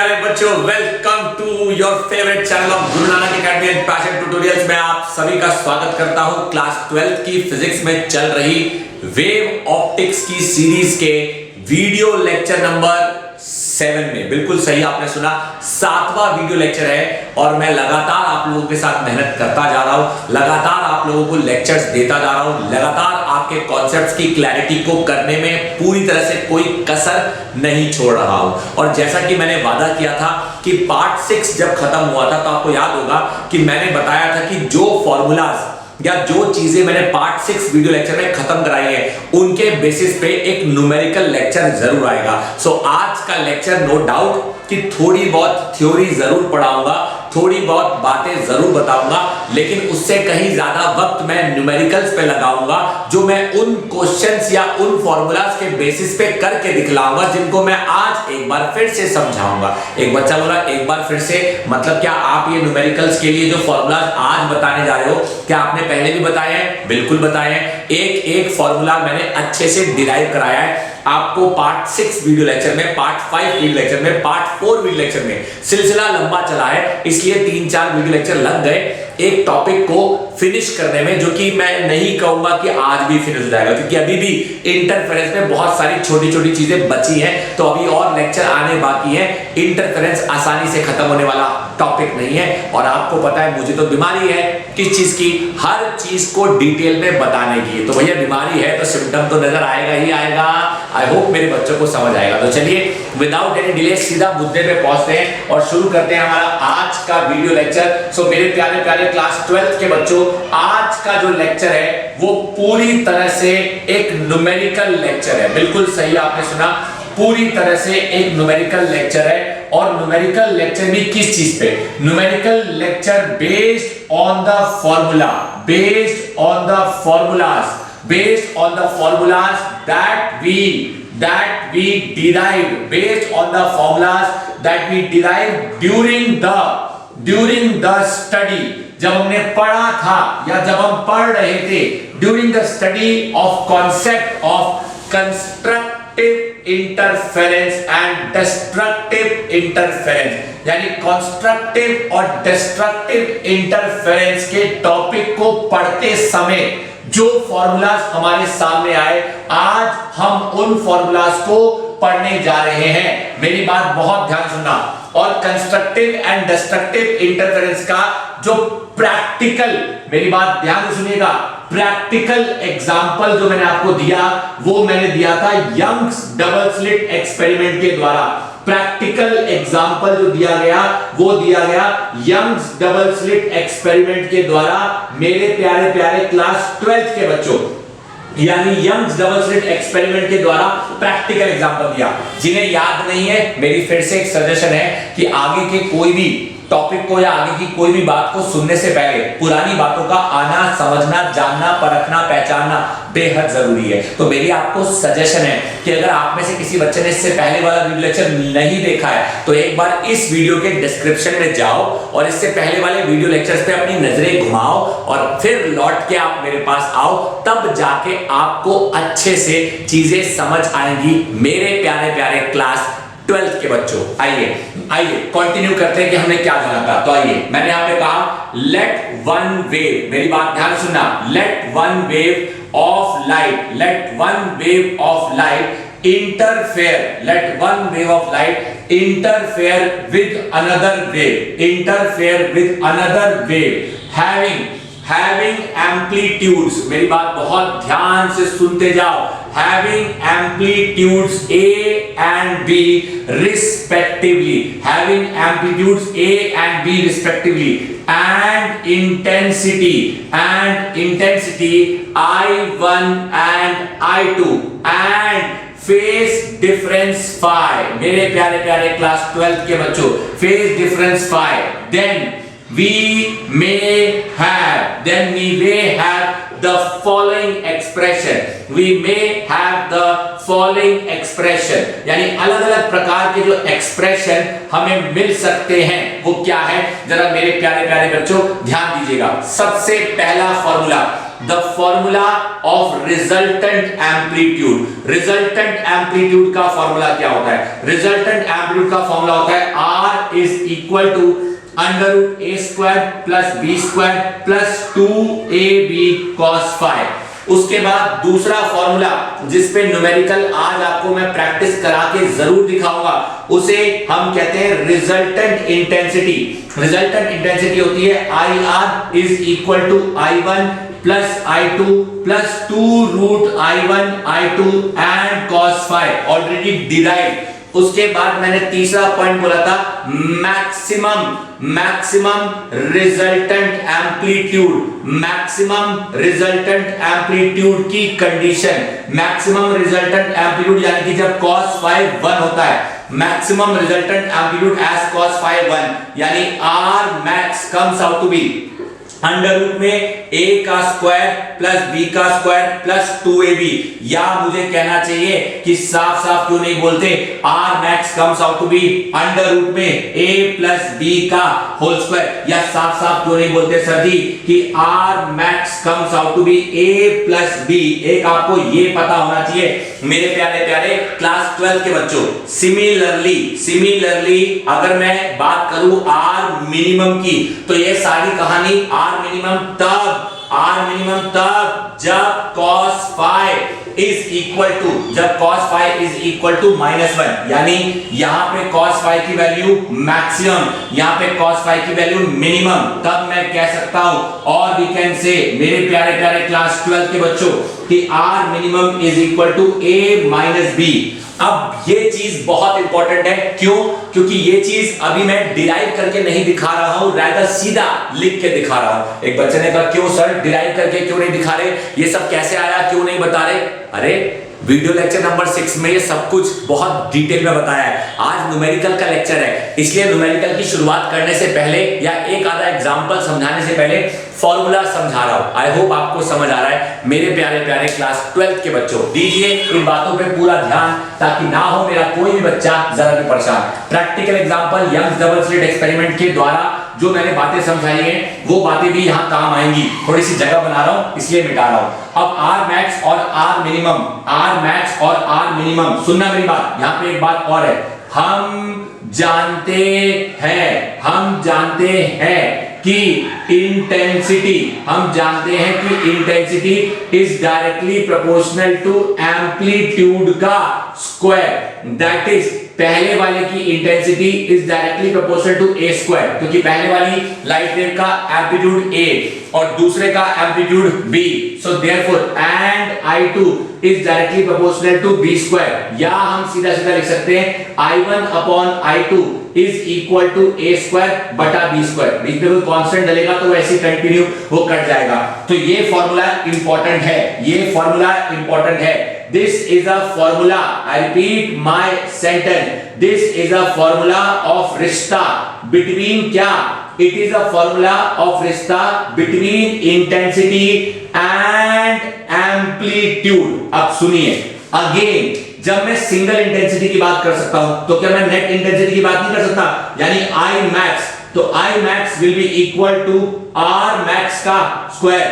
प्यारे बच्चों, welcome to your favourite channel of Guru Nanak academy and passion tutorials में आप सभी का स्वागत करता हूं। क्लास 12 की फिजिक्स में चल रही वेव ऑप्टिक्स की सीरीज के वीडियो लेक्चर नंबर 7 में। बिल्कुल सही आपने सुना, 7वां वीडियो लेक्चर है और मैं लगातार आप लोगों के साथ मेहनत करता जा रहा हूं, लगातार आप लोगों को लेक्चर्स देता जा रहा हूं, लगातार आपके कॉन्सेप्ट्स की क्लैरिटी को करने में पूरी तरह से कोई कसर नहीं छोड़ रहा हूं। और जैसा कि मैंने वादा किया था कि पार्ट 6 जब खत्म हुआ था तो आपको याद होगा कि मैंने बताया था कि जो फॉर्मूलाज या जो चीजें मैंने पार्ट 6 वीडियो लेक्चर में खत्म कराई है उनके बेसिस पे एक न्यूमेरिकल लेक्चर जरूर आएगा। सो आज का लेक्चर नो डाउट कि थोड़ी बहुत थ्योरी जरूर पढ़ाऊंगा, थोड़ी बहुत बातें जरूर बताऊंगा, लेकिन उससे कहीं ज्यादा वक्त मैं न्यूमेरिकल्स पे लगाऊंगा, जो मैं उन क्वेश्चंस या उन फॉर्मूलाज के बेसिस पे करके दिखलाऊंगा जिनको मैं आज एक बार फिर से समझाऊंगा। एक बच्चा बोला एक बार फिर से, मतलब क्या आप ये न्यूमेरिकल्स के लिए जो फॉर्मूलाज आज बताने जा रहे हो क्या आपने पहले भी बताए हैं? बिल्कुल बताए हैं। एक एक फॉर्मूला मैंने अच्छे से डिराइव कराया है आपको पार्ट 6 वीडियो लेक्चर में, पार्ट 5 वीडियो लेक्चर में, पार्ट 4 वीडियो लेक्चर में। सिलसिला लंबा चला है इसलिए 3-4 वीडियो लेक्चर लग गए एक टॉपिक को फिनिश करने में, जो कि मैं नहीं कहूंगा कि आज भी फिनिश हो जाएगा, क्योंकि अभी भी इंटरफेरेंस में बहुत सारी छोटी छोटी चीजें बची हैं, तो अभी और लेक्चर आने बाकी हैं। इंटरफेरेंस आसानी से खत्म होने वाला टॉपिक नहीं है और आपको पता है मुझे तो बीमारी है किस चीज की, हर चीज को डिटेल में बताने की। तो भैया बीमारी है तो सिम्टम तो नजर आएगा ही आएगा। आई होप मेरे बच्चों को समझ आएगा। तो चलिए विदाउट एनी डिले सीधा मुद्दे पे पहुंचते हैं और शुरू करते हैं हमारा आज का वीडियो लेक्चर। सो मेरे प्यारे प्यारे क्लास 12 के बच्चों, आज का जो लेक्चर है वो पूरी तरह से एक न्यूमेरिकल लेक्चर है। बिल्कुल सही आपने सुना, पूरी तरह से एक न्यूमेरिकल लेक्चर है। और न्यूमेरिकल लेक्चर भी किस चीज पे? Numerical lecture based on the formula, based on the formulas, based on the formulas that we derived, based on the formulas that we derived during the study, जब हमने पढ़ा था या जब हम पढ़ रहे थे, during the study of concept of constructive interference and destructive interference, यानी कंस्ट्रक्टिव और डिस्ट्रक्टिव इंटरफेरेंस के टॉपिक को पढ़ते समय जो फॉर्मूलाज हमारे सामने आए, आज हम उन फॉर्मूलाज को पढ़ने जा रहे हैं। मेरी बात बहुत ध्यान सुनना। और कंस्ट्रक्टिव एंड डिस्ट्रक्टिव इंटरफेरेंस का जो प्रैक्टिकल, मेरी बात ध्यान से सुनिएगा, प्रैक्टिकल एग्जांपल जो मैंने आपको दिया वो मैंने दिया था यंग्स डबल स्लिट एक्सपेरिमेंट के द्वारा। प्रैक्टिकल एग्जांपल जो दिया गया वो दिया गया यंग्स डबल स्लिट एक्सपेरिमेंट के द्वारा मेरे प्यारे प्यारे क्लास 12 के बच्चों, यानी यंग्स डबल स्लिट एक्सपेरिमेंट के द्वारा प्रैक्टिकल एग्जांपल दिया। जिन्हें याद नहीं है, मेरी फिर से एक सजेशन है कि आगे के कोई भी टॉपिक को या आगे की कोई भी बात को सुनने से पहले पुरानी बातों का आना, समझना, जानना, परखना, पहचानना बेहद जरूरी है। तो मेरी आपको सजेशन है कि अगर आप में से किसी बच्चे ने इससे पहले वाला वीडियो लेक्चर नहीं देखा है तो एक बार इस वीडियो के डिस्क्रिप्शन में जाओ और इससे पहले वाले वीडियो लेक्चर्स पे अपनी नजरें घुमाओ और फिर लौट के आप मेरे पास आओ, तब जाके आपको अच्छे से चीजें समझ आएंगी मेरे प्यारे प्यारे क्लास 12 के बच्चों। आइए कंटिन्यू करते हैं कि हमने क्या जाना था। तो आइए, मैंने यहाँ पे कहा लेट वन वेव, मेरी बात ध्यान सुनना, let one wave of light, let one wave of light interfere, let one wave of light interfere with another wave, interfere with another wave having amplitudes, मेरी बात बहुत ध्यान से सुनते जाओ, having amplitudes A and B respectively, having amplitudes A and B respectively, and intensity I1 and I2 and phase difference phi, मेरे प्यारे प्यारे क्लास 12 के बच्चों, phase difference phi, then we may have the following expression, we may have the following expression, यानी अलग अलग प्रकार के जो एक्सप्रेशन हमें मिल सकते हैं वो क्या है, जरा मेरे प्यारे प्यारे बच्चों ध्यान दीजिएगा। सबसे पहला formula, the formula of resultant amplitude. Resultant amplitude का फॉर्मूला क्या होता है? रिजल्टेंट एम्पलीट्यूड का फॉर्मूला होता है R is equal to under root a square plus b square plus 2ab cos phi। उसके बाद दूसरा फॉर्मूला जिस पे न्यूमेरिकल आज आपको मैं प्रैक्टिस करा के जरूर दिखाऊंगा, उसे हम कहते हैं रिजल्टेंट इंटेंसिटी। रिजल्टेंट इंटेंसिटी होती है IR is equal to I1 plus I2 plus 2 root I1 I2 and cos phi, already derive. उसके बाद मैंने तीसरा पॉइंट बोला था maximum resultant amplitude. Maximum resultant amplitude की कंडीशन, मैक्सिमम रिजल्टेंट एम्पलीट्यूड यानी कि जब cos phi 1 होता है, maximum resultant amplitude as cos phi 1 यानी R max comes out to be under root में a का स्क्वायर प्लस b का स्क्वायर प्लस 2ab, या मुझे कहना चाहिए कि साफ साफ क्यों नहीं बोलते R max comes out to be under root में a प्लस b का होल स्क्वायर, या साफ साफ क्यों नहीं बोलते सर जी कि R max comes out to be a plus b। एक आपको ये पता होना चाहिए मेरे प्यारे प्यारे क्लास 12 के बच्चों। सिमिलरली अगर मैं बात करूं R मिनिमम की, तो ये सारी कहानी R मिनिमम तब जब cos phi is equal to -1, यानी यहां पे cos phi की वैल्यू मैक्सिमम, यहां पे cos phi की वैल्यू मिनिमम, तब मैं कह सकता हूं और वी कैन से मेरे प्यारे प्यारे क्लास 12 के बच्चों कि R minimum is equal to a minus b। अब ये चीज बहुत इंपॉर्टेंट है, क्यों? क्योंकि ये चीज अभी मैं डिराइव करके नहीं दिखा रहा हूं, रादर सीधा लिख के दिखा रहा हूं। एक बच्चे ने कहा क्यों सर डिराइव करके क्यों नहीं दिखा रहे, ये सब कैसे आया, क्यों नहीं बता रहे? अरे वीडियो लेक्चर नंबर 6 में ये सब कुछ बहुत डिटेल में बताया है। आज न्यूमेरिकल का लेक्चर है, इसलिए न्यूमेरिकल की शुरुआत करने से पहले या एक आधा एग्जांपल समझाने से पहले फॉर्मूला समझा रहा हूं। आई होप आपको समझ आ रहा है मेरे प्यारे प्यारे क्लास 12 के बच्चों। दीजिए इन बातों पे पूरा ध्यान, ताकि ना हो मेरा कोई भी बच्चा जरा भी परेशान। Practical example Young's double slit experiment के द्वारा जो मैंने बातें समझाई हैं वो बातें भी यहां काम आएंगी। थोड़ी सी जगह बना रहा हूं इसलिए मिटा रहा हूं। अब R मैक्स और R मिनिमम, सुनना मेरी बात, यहां पे एक बात और है। हम जानते हैं कि intensity is directly proportional to amplitude का स्क्वायर। दैट इज पहले वाले की intensity is directly proportional to a square, क्योंकि पहले वाली लाइट वेव का एम्पलीट्यूड a और दूसरे का amplitude b, so therefore and I2 is directly proportional to b square, या हम सीधा सीधा लिख सकते हैं I1 upon I2 is equal to a square बटा b स्क्वायर। बीच में कोई कांस्टेंट डलेगा तो वैसे कंटिन्यू वो कट जाएगा। तो ये फॉर्मूला इंपॉर्टेंट है, This is a formula, I repeat my sentence, this is a formula of रिश्ता between क्या? It is a formula of रिश्ता between intensity and amplitude। अब सुनिए अगेन, जब मैं सिंगल इंटेंसिटी की बात कर सकता हूं तो क्या मैं नेट इंटेंसिटी की बात नहीं कर सकता? यानी I max, तो I max will be equal to R max का square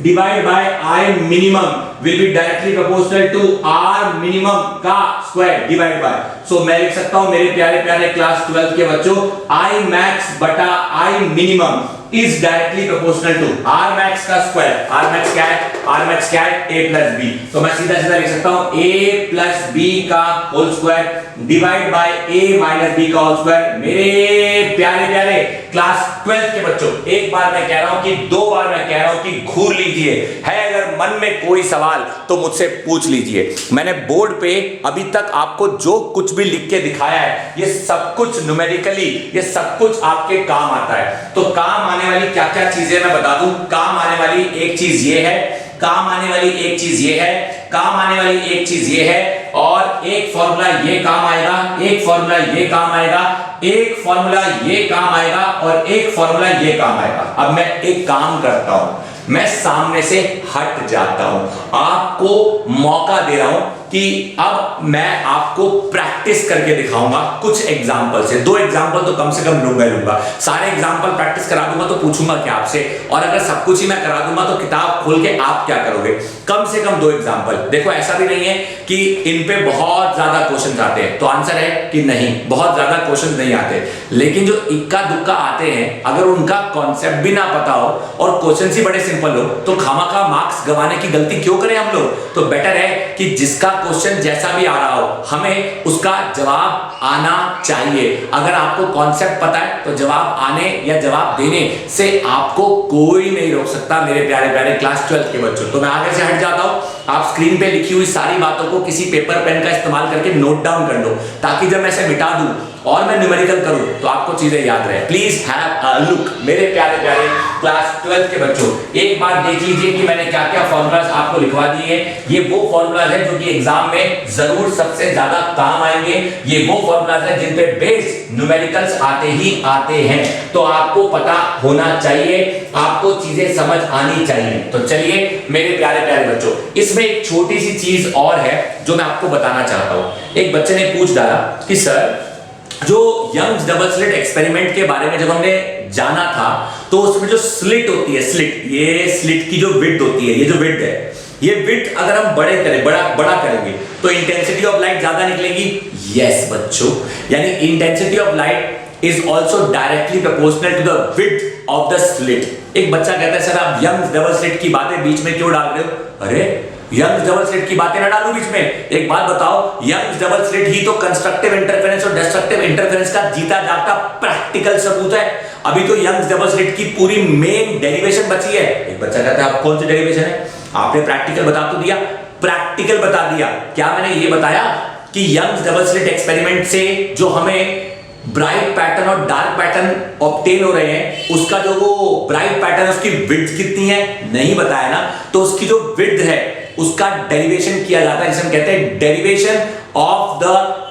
divide bye I minimum will be directly proportional to R minimum का स्क्वायर डिवाइड बाय। सो मैं लिख सकता हूं मेरे प्यारे प्यारे क्लास 12 के बच्चों, I max बटा I minimum is directly proportional to R max का स्क्वायर। R max क्या है? A plus b। तो मैं सीधा सीधा लिख सकता हूं A प्लस b का whole square divide by A minus b का होल स्क्वायर। मेरे प्यारे प्यारे क्लास 12 के बच्चों, एक बार मैं कह रहा हूं कि 2 बार मैं कह रहा हूं कि घूर लीजिए, है अगर मन में कोई सवाल तो मुझसे पूछ लीजिए। मैंने बोर्ड पे अभी तक आपको जो कुछ भी लिख के दिखाया है ये सब कुछ न्यूमेरिकली, ये सब कुछ आपके काम आता है। तो काम आने वाली क्या क्या चीजें मैं बता दूं। काम आने वाली एक चीज ये है, काम आने वाली एक चीज ये है, काम आने वाली एक चीज ये है, और एक फॉर्मूला ये काम आएगा, एक फॉर्मूला ये काम आएगा, एक फॉर्मूला ये काम आएगा, और एक फॉर्मूला ये काम आएगा। अब मैं एक काम करता हूं, मैं सामने से हट जाता हूं, आपको मौका दे रहा हूं कि कि अब मैं आपको प्रैक्टिस करके दिखाऊंगा कुछ एग्जांपल से। 2 एग्जांपल तो कम से कम लूंगा। सारे एग्जांपल प्रैक्टिस करा दूंगा तो पूछूंगा क्या आपसे, और अगर सब कुछ ही मैं करा दूंगा तो किताब खोल के आप क्या करोगे। कम से कम 2 एग्जांपल। देखो ऐसा भी नहीं है कि इन पे बहुत ज्यादा क्वेश्चन आते हैं, तो आंसर है कि नहीं, बहुत ज्यादा क्वेश्चन नहीं आते, लेकिन जो इक्का दुक्का आते हैं अगर उनका कॉन्सेप्ट भी ना पता हो और क्वेश्चन ही बड़े सिंपल हो तो खामखा मार्क्स गंवाने की गलती क्यों करें हम लोग। तो बेटर है कि जिसका क्वेश्चन जैसा भी आ रहा हो हमें उसका जवाब आना चाहिए। अगर आपको कॉन्सेप्ट पता है तो जवाब आने या जवाब देने से आपको कोई नहीं रोक सकता मेरे प्यारे प्यारे क्लास 12 के बच्चों। तो मैं आगे से हट जाता हूं, आप स्क्रीन पे लिखी हुई सारी बातों को किसी पेपर पेन का इस्तेमाल करके नोट डाउन कर लो, ताकि जब मैं इसे मिटा दूं और मैं न्यूमेरिकल करूं तो आपको चीजें याद रहे। प्लीज हैव अ लुक मेरे प्यारे प्यारे क्लास 12 के बच्चों, एक बार देख लीजिए कि मैंने क्या क्या फॉर्मूलाज आपको लिखवा दिए हैं। ये वो फॉर्मूलाज हैं जो कि एग्जाम में जरूर सबसे ज्यादा काम आएंगे। ये वो फॉर्मूलाज हैं जिन पे बेस्ड न्यूमेरिकल्स आते ही आते हैं, तो आपको पता होना चाहिए, आपको चीजें समझ आनी चाहिए। तो चलिए मेरे प्यारे प्यारे बच्चों, इसमें एक छोटी सी चीज और है जो मैं आपको बताना चाहता हूं। एक बच्चे ने पूछ डाला कि सर जो यंग्स डबल स्लिट एक्सपेरिमेंट के बारे में जब हमने जाना था तो उसमें जो स्लिट होती है, ये स्लिट की जो विड्थ होती है, ये जो विड्थ है, ये विड्थ अगर हम बड़ा करेंगे तो इंटेंसिटी ऑफ लाइट ज्यादा निकलेगी। यस बच्चों, यानी intensity of light is also directly proportional to the width of the slit. एक बच्चा कहता है सर आप यंग्स डबल स्लिट की बातें बीच में क्यों डाल रहे हो। अरे यंग्स डबल स्लिट की बातें ना डालूं बीच में। एक बात बताओ, यंग्स डबल स्लिट ही तो कंस्ट्रक्टिव इंटरफेरेंस और डिस्ट्रक्टिव इंटरफेरेंस का जीता जागता प्रैक्टिकल सबूत है। अभी तो यंग्स डबल स्लिट की पूरी मेन डेरिवेशन बची है। एक बच्चा कहता है आप कौन सी डेरिवेशन है, आपने प्रैक्टिकल बता तो दिया, प्रैक्टिकल बता दिया। क्या मैंने ये बताया कि यंग्स डबल स्लिट एक्सपेरिमेंट से जो हमें ब्राइट पैटर्न और डार्क पैटर्न ऑब्टेन हो रहे हैं, उसका जो वो ब्राइट पैटर्न उसकी विड्थ कितनी है, नहीं बताया ना। तो उसकी जो विड्थ है उसका डेरिवेशन किया जाता है, जिसे हम कहते हैं derivation of the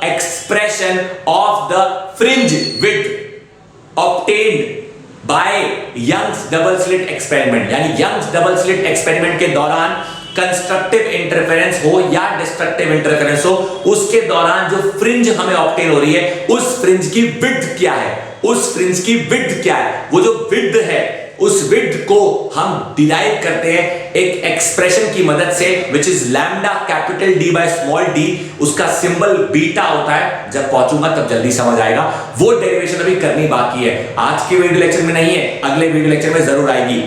expression of the fringe width obtained by Young's double slit experiment. यानी यंग्स डबल स्लिट एक्सपेरिमेंट के दौरान कंस्ट्रक्टिव इंटरफेरेंस हो या डिस्ट्रक्टिव इंटरफेरेंस हो, उसके दौरान जो फ्रिंज हमें ऑब्टेन हो रही है उस फ्रिंज की विड्थ क्या है, उस फ्रिंज की विड्थ क्या है। वो जो विड्थ है उस विड्थ को हम डिराइव करते हैं एक एक्सप्रेशन की मदद से, which is lambda capital D by small D. उसका सिंबल बीटा होता है, जब पहुंचूंगा तब जल्दी समझ आएगा। वो डेरिवेशन अभी करनी बाकी है, आज के वीडियो लेक्चर में नहीं है, अगले वीडियो लेक्चर में जरूर आएगी।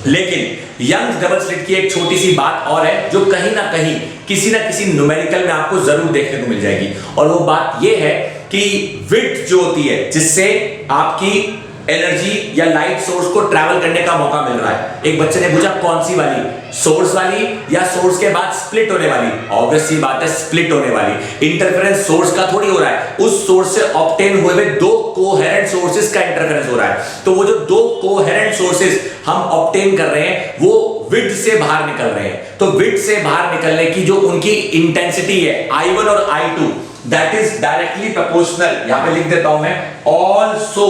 लेकिन यंग्स डबल स्लिट की एक छोटी सी बात और है जो कहीं ना कहीं किसी ना किसी न्यूमेरिकल में आपको जरूर देखने को मिल जाएगी, और वो बात ये है कि विड्थ जो होती है जिससे आपकी एनर्जी या लाइट सोर्स को ट्रैवल करने का मौका मिल रहा है। एक बच्चे ने पूछा कौन सी वाली, सोर्स वाली या सोर्स के बाद स्प्लिट होने वाली। ऑब्वियस सी बात है स्प्लिट होने वाली। इंटरफेरेंस सोर्स का थोड़ी हो रहा है, उस सोर्स से ऑब्टेन हुए 2 कोहेरेंट सोर्सेज का इंटरफेरेंस हो रहा है। तो वो जो 2 कोहेरेंट सोर्सेज हम ऑब्टेन कर रहे हैं वो विड्थ से बाहर निकल रहे हैं। तो विड्थ से बाहर निकलने की जो उनकी इंटेंसिटी है I1 और I2, that is directly proportional। यहां पे लिख देता हूं मैं, also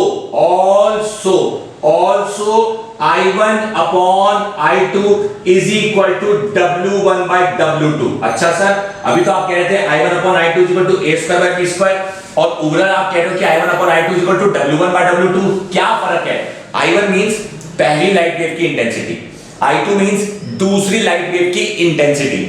I1 upon I2 is equal to W1 by W2। अच्छा सर, अभी तो आप कह रहे थे I1 upon I2 is equal to A square by B square, और ओवरऑल आप कह रहे हो कि I1 upon I2 is equal to W1 by W2। क्या फर्क है? I1 मींस पहली लाइट वेव की इंटेंसिटी, I2 मींस दूसरी लाइट वेव की इंटेंसिटी,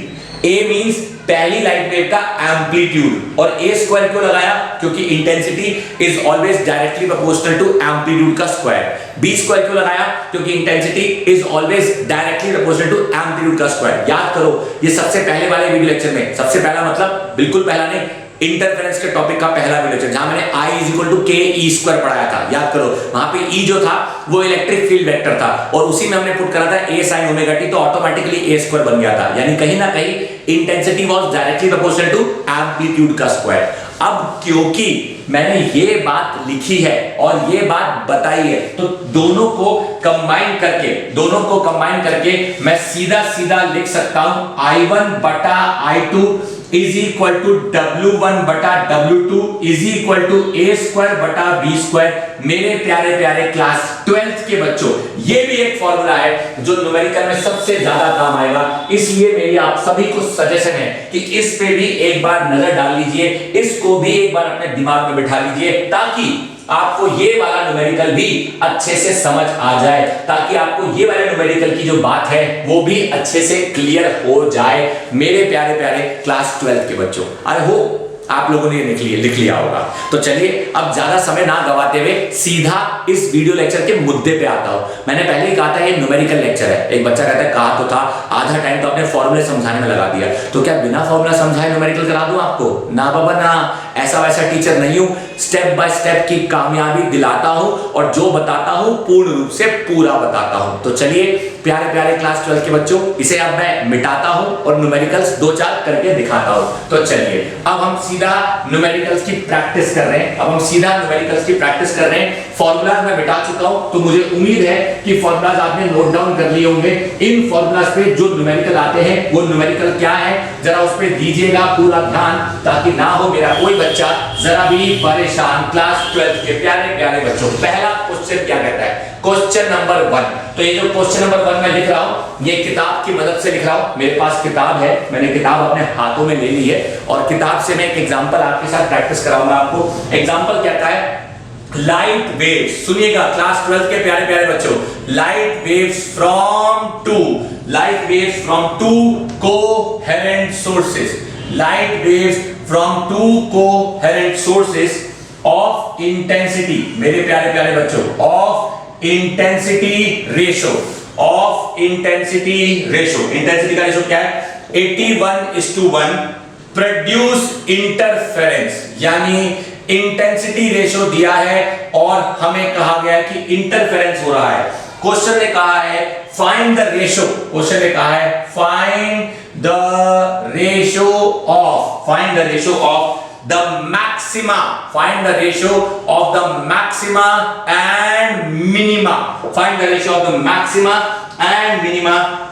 A मींस पहली लाइट वेव का एम्पलीट्यूड, और A स्क्वायर क्यों लगाया? क्योंकि intensity is always directly proportional to amplitude का स्क्वायर। B स्क्वायर क्यों लगाया? क्योंकि intensity is always directly proportional to amplitude का स्क्वायर। याद करो, ये सबसे पहले वाले वीडियो लेक्चर में, सबसे पहला मतलब बिल्कुल पहला नहीं, इंटरफेरेंस के टॉपिक का पहला वीडियो लेक्चर, जहां मैंने I इज इक्वल टू के ई स्क्वायर पढ़ाया था। याद करो, वहां पे E जो था वो इलेक्ट्रिक फील्ड वेक्टर था, और उसी में हमने पुट करा था A sin ओमेगा t, तो ऑटोमेटिकली A स्क्वायर बन गया था। यानी कहीं ना कहीं intensity was directly proportional to amplitude का स्क्वायर। अब क्योंकि मैंने ये बात लिखी है और ये बात बताई है, तो दोनों को कंबाइन करके मैं सीधा सीधा लिख सकता हूं I1 बटा I2 is equal to W1 बटा W2 is equal to A square बटा B स्क्वायर। मेरे प्यारे प्यारे क्लास 12th के बच्चों, ये भी एक फॉर्मूला है जो न्यूमेरिकल में सबसे ज्यादा काम आएगा, इसलिए मेरी आप सभी को सजेशन है कि इस पे भी एक बार नजर डाल लीजिए, इसको भी एक बार अपने दिमाग में बिठा लीजिए, ताकि आपको ये वाला न्यूमेरिकल भी अच्छे से समझ आ जाए, ताकि आपको ये वाले न्यूमेरिकल की जो बात है वो भी अच्छे से क्लियर हो जाए मेरे प्यारे प्यारे क्लास 12 के बच्चों। आई होप आप लोगों ने लिख लिया होगा। तो चलिए अब ज्यादा समय ना गवाते हुए सीधा इस वीडियो लेक्चर के मुद्दे पे आता हूं। मैंने पहले ही कहा था ये न्यूमेरिकल लेक्चर है। एक बच्चा कहता है कहा तो था, आधा टाइम तो अपने फॉर्मूले समझाने में लगा दिया, तो क्या बिना फॉर्मूला समझाए न्यूमेरिकल करा दूं आपको? ना बाबा ना, ऐसा वैसा टीचर नहीं हूं। स्टेप बाय स्टेप की कामयाबी दिलाता हूं और जो बताता हूं पूर्ण रूप से पूरा बताता हूं। तो चलिए प्यारे प्यारे क्लास 12 के बच्चों, इसे अब मैं मिटाता हूं और न्यूमेरिकल्स 2-4 करके दिखाता हूं। तो चलिए अब हम सीधा न्यूमेरिकल्स की प्रैक्टिस कर रहे हैं। फॉर्मूलाज मैं मिटा चुका हूं, तो मुझे उम्मीद है कि फॉर्मूलाज आपने नोट डाउन कर लिए होंगे। इन फॉर्मूलाज पे जो न्यूमेरिकल आते हैं वो न्यूमेरिकल क्या है, जरा उस पे दीजिएगा पूरा ध्यान, ताकि ना हो मेरा कोई बच्चा जरा भी परेशान। क्लास 12 के प्यारे प्यारे बच्चों, पहला क्वेश्चन क्या कहता है? Question number 1। तो ये जो क्वेश्चन नंबर 1 मैं लिख रहा हूं, ये किताब की मदद से लिख रहा हूं। मेरे पास किताब है, मैंने किताब अपने हाथों में ले ली है और किताब से मैं एक एग्जांपल आपके साथ प्रैक्टिस कराऊंगा आपको। एग्जांपल कहता है लाइट वेव्स। सुनिएगा क्लास 12 के प्यारे प्यारे बच्चों, light waves from to coherent sources, light waves from to coherent sources of intensity, मेरे प्यारे प्यारे बच्चों, ऑफ इंटेंसिटी रेशो। इंटेंसिटी का रेशो क्या है? 81:1 प्रोड्यूस इंटरफेरेंस, यानी इंटेंसिटी रेशो दिया है और हमें कहा गया है कि इंटरफेरेंस हो रहा है। क्वेश्चन ने कहा है find the ratio, find the ratio of the maxima,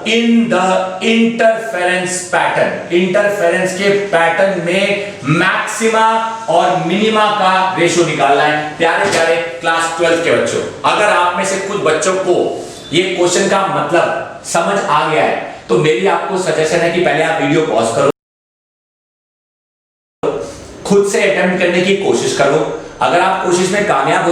in the interference pattern. Interference के पैटर्न में मैक्सिमा और मिनिमा का रेशो निकालना है। प्यारे प्यारे क्लास 12 के बच्चों, अगर आप में से कुछ बच्चों को ये क्वेश्चन का मतलब समझ आ गया है, तो मेरी आपको सजेशन है कि पहले आप वीडियो पॉज करो, खुद से अटेम्प्ट करने की कोशिश करो। अगर आप कोशिश में कामयाब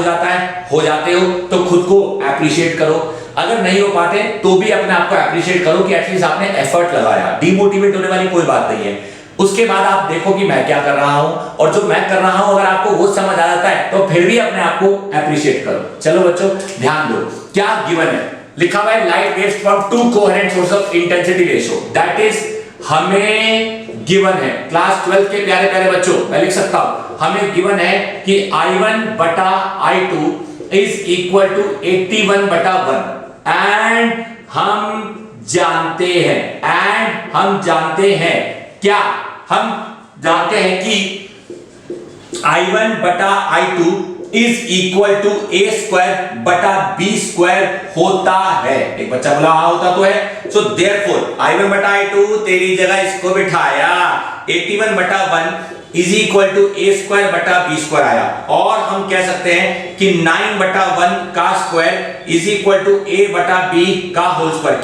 हो जाते हो तो खुद को एप्रिशिएट करो। अगर नहीं हो पाते तो भी अपने आप को एप्रिशिएट करो कि एटलीस्ट आपने एफर्ट लगाया। डिमोटिवेट होने वाली कोई बात नहीं है। उसके बाद आप देखो कि मैं क्या कर रहा हूं, और जो मैं कर रहा हूं अगर आपको वो समझ आ जाता है तो फिर भी अपने आप को एप्रिशिएट करो। चलो बच्चों ध्यान दो, क्या गिवन है? लिखा हुआ है light waves from to coherent source of intensity ratio, that is हमें गिवन है। क्लास 12 के प्यारे प्यारे बच्चों, मैं लिख सकता हूं, हमें गिवन है कि I1 बटा I2 is equal to 81/1 and हम जानते हैं क्या? हम जानते हैं कि I1 बटा I2 is equal to A square बटा B स्क्वायर होता है। एक बच्चा बोला हाँ होता तो है। सो देयरफॉर I1 बटा I2, तेरी जगह इसको बिठाया, 81/1 is equal to A square बटा B स्क्वायर आया। और हम कह सकते हैं कि 9/1 का square is equal to A बटा B का होल स्क्वायर,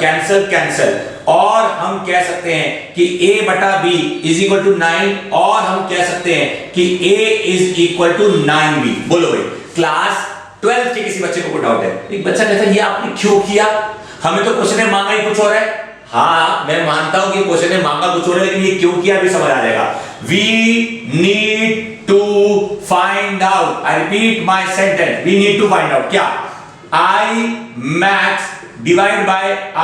कैंसल। और हम कह सकते हैं कि A बटा B इज इक्वल टू 9, और हम कह सकते हैं कि A is equal to 9B। बोलो भाई, क्लास 12 के किसी बच्चे को डाउट है? एक बच्चा कहता है ये आपने क्यों किया, हमें तो क्वेश्चन में मांगा ही कुछ और है। हाँ मैं मानता हूं कि क्वेश्चन में मांगा कुछ और है, लेकिन ये क्यों किया भी समझ आ जाएगा। We need to find out, I repeat my sentence, we need to find out क्या? I max divide by I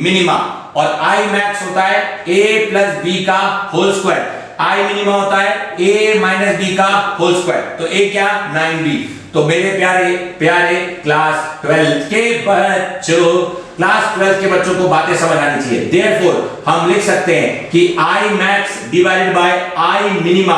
minima, और I max होता है A प्लस B का होल स्क्वायर, I मिनिमा होता है A माइनस B का whole square. तो A क्या? 9B। तो मेरे प्यारे प्यारे क्लास 12 के बच्चों को बातें समझ आनी चाहिए। देयरफॉर हम लिख सकते हैं कि I max divided by I minima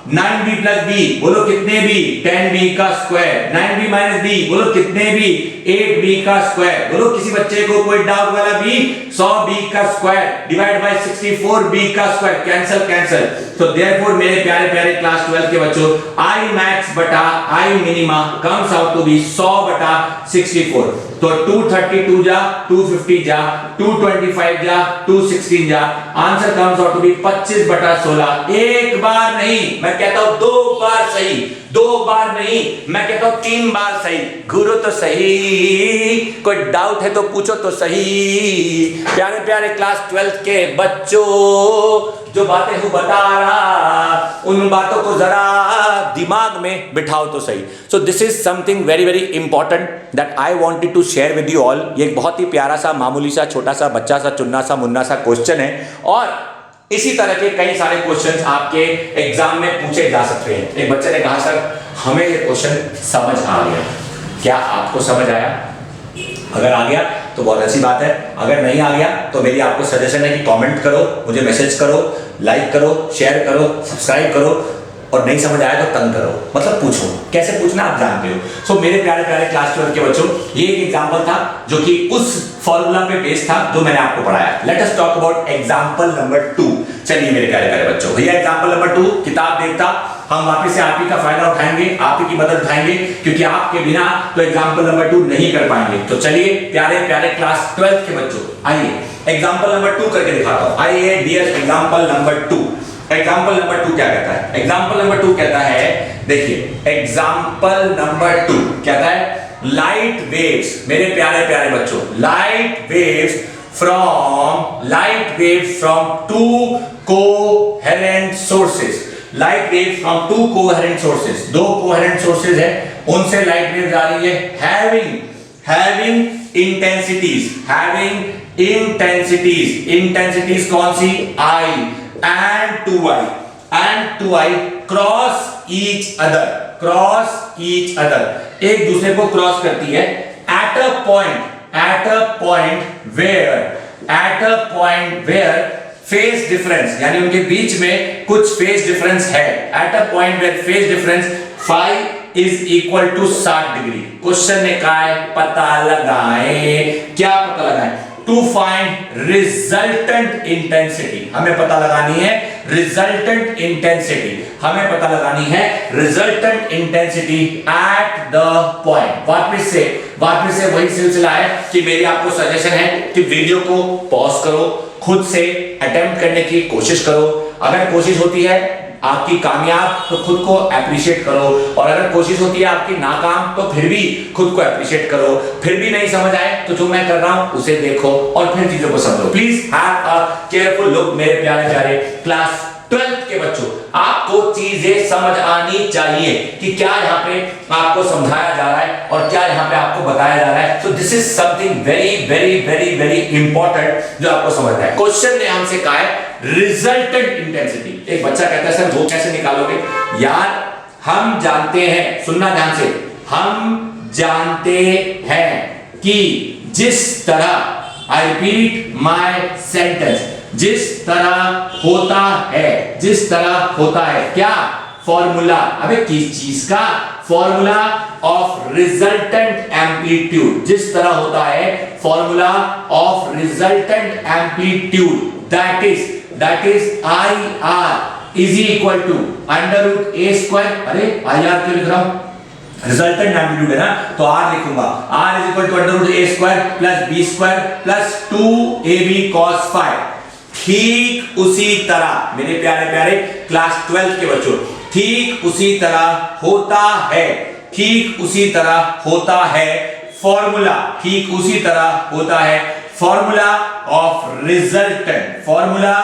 9b plus b बोलो कितने बी 10b का स्क्वायर, 9b माइनस बी बोलो कितने बी 8b का स्क्वायर, बोलो किसी बच्चे को कोई डाउट वाला बी 100b का स्क्वायर डिवाइड बाय 64b का स्क्वायर, कैंसिल कैंसिल। तो देयरफॉर मेरे प्यारे प्यारे क्लास 12 के बच्चों I max बटा I minima comes out to be 100 बटा 64। तो 232 जा 250 जा 225 जा 216 जा, answer comes out to be 25 बटा 16। एक बार नहीं, मैं कहता हूं 2 बार सही, 2 बार नहीं, मैं कहता हूं 3 बार सही। गुरु तो सही, कोई डाउट है तो पूछो तो सही। प्यारे प्यारे क्लास 12 के बच्चों, जो बातें हूं बता रहा उन बातों को जरा दिमाग में बिठाओ तो सही। So this is something very very important that I wanted to share with you all. ये एक बहुत ही प्यारा सा मामूली सा छोटा सा बच्चा सा चुन्ना सा मुन्ना सा क्वेश्चन है, और इसी तरह के कई सारे क्वेश्चंस आपके एग्जाम में पूछे जा सकते हैं। एक बच्चे ने कहा सर हमें ये क्वेश्चन समझ आ गया, क्या आपको समझ आया? अगर आ गया तो बहुत अच्छी बात है, अगर नहीं आ गया तो मेरी आपको सजेशन है कि कमेंट करो, मुझे मैसेज करो, लाइक करो, शेयर करो, सब्सक्राइब करो, और नहीं समझ आया तो तंग करो, मतलब पूछो। कैसे पूछना आप जानते हो। सो मेरे प्यारे प्यारे क्लास 12 के बच्चों, ये एक एग्जांपल था जो कि उस फॉर्मूला पे बेस्ड था जो मैंने आपको पढ़ाया। Let us talk about example number 2। चलिए मेरे प्यारे प्यारे बच्चों, भैया एग्जांपल नंबर 2 किताब देखता, हम वापस से आप ही का फायदा उठाएंगे, आप ही की मदद उठाएंगे, क्योंकि आपके बिना तो एग्जांपल नंबर 2 नहीं कर पाएंगे। तो चलिए प्यारे प्यारे क्लास 12 के बच्चों, आइए एग्जांपल नंबर 2 करके दिखाता हूं। आइए dear example number 2। Example number 2 क्या कहता है? एग्जाम्पल नंबर 2 कहता है, देखिए एग्जाम्पल नंबर 2 कहता है लाइट वेव्स, मेरे प्यारे प्यारे बच्चों, light waves from to coherent sources. Light waves from to coherent sources, दो कोहेरेंट सोर्सेस है, उनसे लाइट वेव्स आ रही है हैविंग इंटेंसिटीज कौन सी? I and 2I cross each other, एक दूसरे को क्रॉस करती है at a point where phase difference, यानी उनके बीच में कुछ फेज डिफरेंस है। at a point where phase difference phi is equal to 60 degree. Question ने कहा है पता लगाएं, क्या पता लगाएं? टू फाइंड रिजल्टेंट इंटेंसिटी, हमें पता लगानी है रिजल्टेंट इंटेंसिटी, हमें पता लगानी है resultant intensity at the point. वापस से वही सिलसिला है कि मेरी आपको सजेशन है कि वीडियो को पॉज करो, खुद से अटेम्प्ट करने की कोशिश करो। अगर कोशिश होती है आपकी कामयाब तो खुद को अप्रिशिएट करो, और अगर कोशिश होती है आपकी नाकाम तो फिर भी खुद को अप्रिशिएट करो। फिर भी नहीं समझ आए तो जो मैं कर रहा हूं उसे देखो और फिर चीजों को समझो। Please have a careful look मेरे प्यारे प्यारे क्लास 12 के बच्चों, आपको चीजें समझ आनी चाहिए कि क्या यहाँ पे आपको समझाया जा रहा है और क्या यहाँ पे आपको बताया जा रहा है। सो this is something very very very very important जो आपको समझना है। क्वेश्चन ने हमसे कहा है रिजल्टेंट इंटेंसिटी। एक बच्चा कहता है सर वो कैसे निकालोगे? यार हम जानते हैं, सुनना ध्यान से, हम जानते हैं कि जिस तरह, आई रिपीट माय सेंटेंस, जिस तरह होता है क्या? फॉर्मूला, अबे किस चीज का? फॉर्मूला ऑफ रिजल्टेंट एम्पलीट्यूड, जिस तरह होता है formula of resultant amplitude, that is IR is equal to under root a square. अरे IR क्यों लिख रहा हूं? रिजल्टेंट एम्पलीट्यूड है ना, तो R लिखूंगा, R is equal to under root a square plus b square plus 2ab cos phi। ठीक उसी तरह मेरे प्यारे प्यारे क्लास 12 के बच्चों, ठीक उसी तरह होता है, ठीक उसी तरह होता है फॉर्मूला, ठीक उसी तरह होता है formula of resultant, formula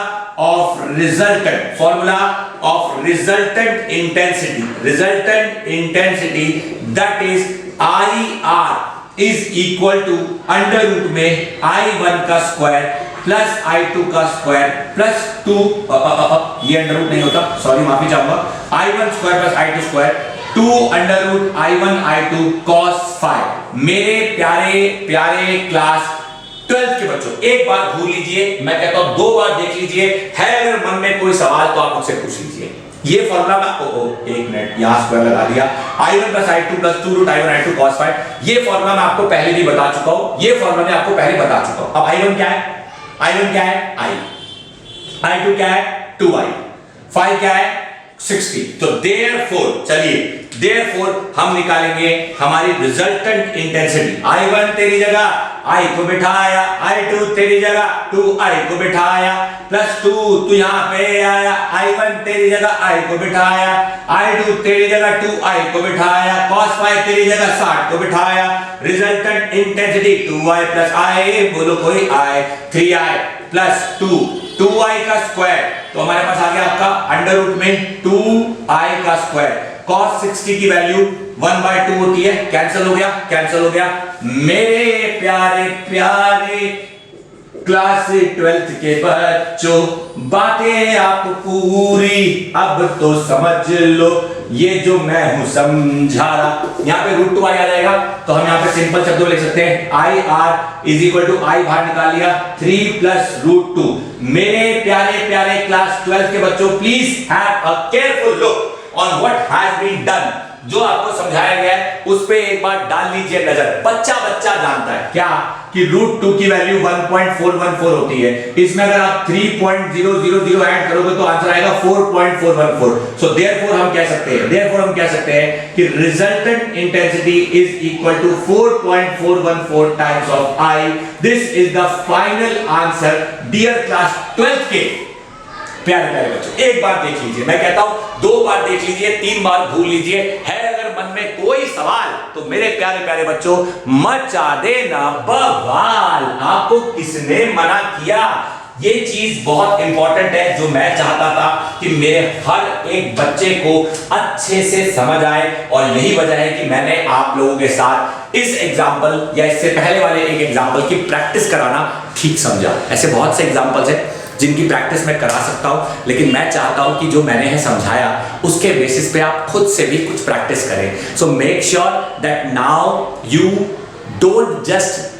of resultant intensity that is IR is equal to under root में I1 का स्क्वायर प्लस I2 का स्क्वायर प्लस 2, ये अंडर रूट नहीं होता, सॉरी माफी चाहूंगा, I1 square plus I2 square 2 under root I1 I2 cos phi। मेरे प्यारे प्यारे क्लास 12 के बच्चों, एक बार घूर लीजिए, मैं कहता हूं 2 बार देख लीजिए, है अगर मन में कोई सवाल तो आप मुझसे पूछ लीजिए। ये फॉर्मूला मैं एक मिनट यहां स्क्वायर लगा दिया, i1 plus i2 plus 2 root i1 i2 cos phi। ये फॉर्मूला मैं आपको पहले भी बता चुका हूं, ये फॉर्मूला मैं आपको पहले बता चुका हूं। अब i1 क्या है, i1 क्या है i, i2 क्या है 2i, phi क्या है 60। तो therefore चलिए therefore हम निकालेंगे हमारी रिजल्टेंट इंटेंसिटी। i1 तेरी जगह i को बिठाया, i2 तेरी जगह 2i को बिठाया, प्लस 2 तू यहां पे आया, i1 तेरी जगह i को बिठाया, i2 तेरी जगह 2i को बिठाया, cos phi तेरी जगह 60 को बिठाया, resultant intensity 2i plus i, बोलो कोई i, 3i प्लस 2i का स्क्वायर, तो हमारे पास आ गया आपका अंडर रूट में 2i का स्क्वायर। cos 60 की वैल्यू 1/2 होती है, कैंसिल हो गया, कैंसिल हो गया। मेरे प्यारे प्यारे क्लास 12th के बच्चों, बातें आप पूरी अब तो समझ लो, ये जो मैं हूं समझा रहा। यहां पे √2i आ जाएगा, तो हम यहां पे सिंपल शब्दों लिख सकते हैं IR is equal to i बाहर निकाल लिया 3 प्लस √2। मेरे प्यारे प्यारे क्लास 12 के बच्चों, please have a careful look on what has been done. जो आपको समझाया गया है उस पे एक बार डाल लीजिए नजर। बच्चा बच्चा जानता है क्या कि √2 की वैल्यू 1.414 होती है, इसमें अगर आप 3.000 ऐड करोगे तो आंसर आएगा 4.414। सो देयरफॉर हम कह सकते हैं कि resultant intensity is equal to 4.414 times of i। This is the final answer dear class 12th के प्यारे प्यारे बच्चों। एक बार देख लीजिए, मैं कहता हूं 2 बार देख लीजिए, 3 बार भूल लीजिए। है अगर मन में कोई सवाल तो मेरे प्यारे प्यारे बच्चों मचा देना बवाल। आपको किसने मना किया? ये चीज बहुत इंपॉर्टेंट है, जो मैं चाहता था कि मेरे हर एक बच्चे को अच्छे से समझ आए, और यही वजह है कि मैंने आप लोगों के साथ इस एग्जाम्पल या इससे पहले वाले एक एग्जाम्पल की प्रैक्टिस कराना ठीक समझा। ऐसे बहुत से एग्जाम्पल्स हैं जिनकी प्रैक्टिस मैं करा सकता हूं, लेकिन मैं चाहता हूं कि जो मैंने है समझाया उसके बेसिस पे आप खुद से भी कुछ प्रैक्टिस करें। So make sure that now you don't just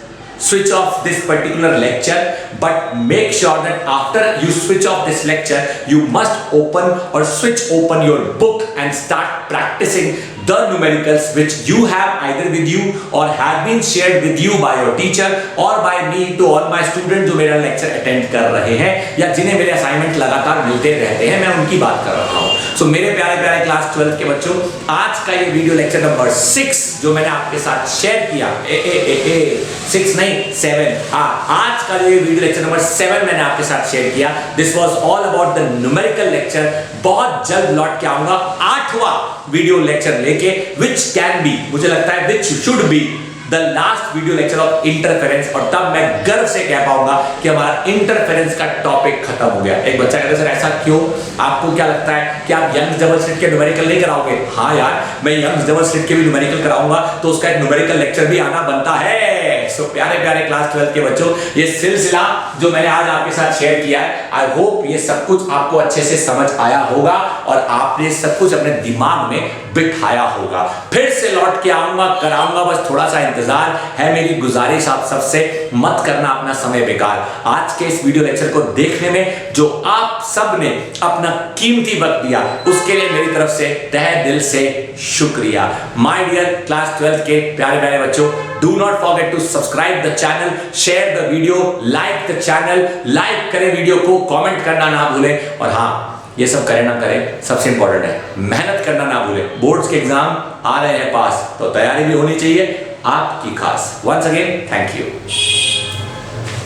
switch off this particular lecture, but make sure that after you switch off this lecture you must open or switch open your book and start practicing the numericals which you have either with you or have been shared with you by your teacher or by me to all my students जो मेरा lecture attend कर रहे हैं या जिन्हें मेरे assignment लगातार मिलते रहते हैं, मैं उनकी बात कर रहा हूं। सो मेरे प्यारे प्यारे क्लास 12 के बच्चों, आज का ये वीडियो लेक्चर नंबर 6 जो मैंने आपके साथ शेयर किया, 6 नहीं 7, आज का जो ये वीडियो लेक्चर नंबर 7 मैंने आपके साथ शेयर किया, this was all about the numerical lecture. बहुत जल्द लौट के आऊंगा 8वां वीडियो लेक्चर लेके, विच कैन बी, मुझे लगता है which should be the last video lecture of interference, और तब मैं गर्व से कह पाऊंगा कि हमारा इंटरफेरेंस का टॉपिक खत्म हो गया। एक बच्चा कहता है सर ऐसा क्यों? आपको क्या लगता है कि आप यंग डबल स्लिट के न्यूमेरिकल नहीं कराओगे? हाँ यार, मैं यंग डबल स्लिट के भी न्यूमेरिकल कराऊंगा, तो उसका एक न्यूमेरिकल लेक्चर भी आना बनता है। सो प्यारे प्यारे क्लास 12 के बच्चों, ये सिलसिला जो मैंने आज आपके साथ शेयर किया है, आई होप ये सब कुछ आपको अच्छे से समझ आया होगा और आपने सब कुछ अपने दिमाग में बिठाया होगा। फिर से लौट के आऊंगा, कराऊंगा, बस थोड़ा सा इंतजार है। मेरी गुजारिश आप सबसे, मत करना अपना समय बेकार। आज के इस वीडियो लेक्चर को देखने में जो आप सब ने अपना कीमती वक्त दिया, उसके लिए मेरी तरफ से तहे दिल से शुक्रिया। माय डियर क्लास 12 के प्यारे प्यारे बच्चों, do not forget to subscribe the channel, share the video, like the channel, like करें वीडियो को, कमेंट करना ना भूलें, और हाँ, ये सब करें ना करें, सबसे इंपॉर्टेंट है मेहनत करना ना भूलें। बोर्ड्स के एग्जाम आ रहे हैं पास, तो तैयारी भी होनी चाहिए आपकी खास। Once again thank you.